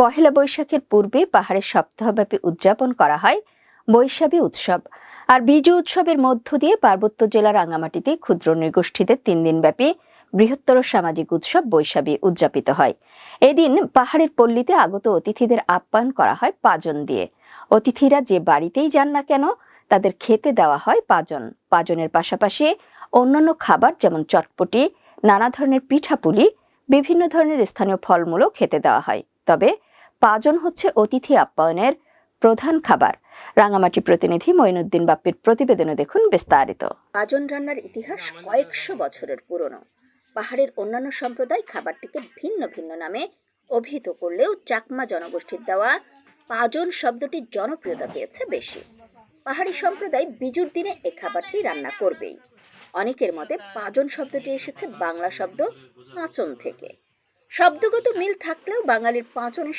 পহেলা বৈশাখের পূর্বে পাহাড়ে সপ্তাহব্যাপী উদযাপন করা হয় বৈশাখী উৎসব। আর বিজু উৎসবের মধ্য দিয়ে পার্বত্য জেলার রাঙামাটিতে ক্ষুদ্র নৃগোষ্ঠীদের 3 দিনব্যাপী বৃহত্তর সামাজিক উৎসব বৈশাখী উদযাপিত হয়। এদিন পাহাড়ের পল্লীতে আগত অতিথিদের আপ্যায়ন করা হয় পাজন দিয়ে। অতিথিরা যে বাড়িতেই যান না কেন তাদের খেতে দেওয়া হয় পাজন। পাজনের পাশাপাশি অন্যান্য খাবার যেমন চটপটি, নানা ধরনের পিঠাপুলি, বিভিন্ন ধরনের স্থানীয় ফলমূলও খেতে দেওয়া হয়। তবে পাজন হচ্ছে অতিথি আপ্যায়নের প্রধান খাবার। রাঙামাটি প্রতিনিধি মঈনুদ্দিন বাপ্পির প্রতিবেদনে দেখুন বিস্তারিত। পাজন রান্নার ইতিহাস কয়েকশো বছরের পুরনো। পাহাড়ের অন্যান্য সম্প্রদায় খাবারটিকে ভিন্ন ভিন্ন নামে অভিহিত করলেও চাকমা জনগোষ্ঠীর দেওয়া পাজন শব্দটি জনপ্রিয়তা পেয়েছে বেশি। পাহাড়ি সম্প্রদায় বিজুর দিনে এ খাবারটি রান্না করবেই। অনেকের মতে পাজন শব্দটি এসেছে বাংলা শব্দ পাঁচন থেকে। শব্দগত মিল থাকলেও বাঙালির পাঁচনের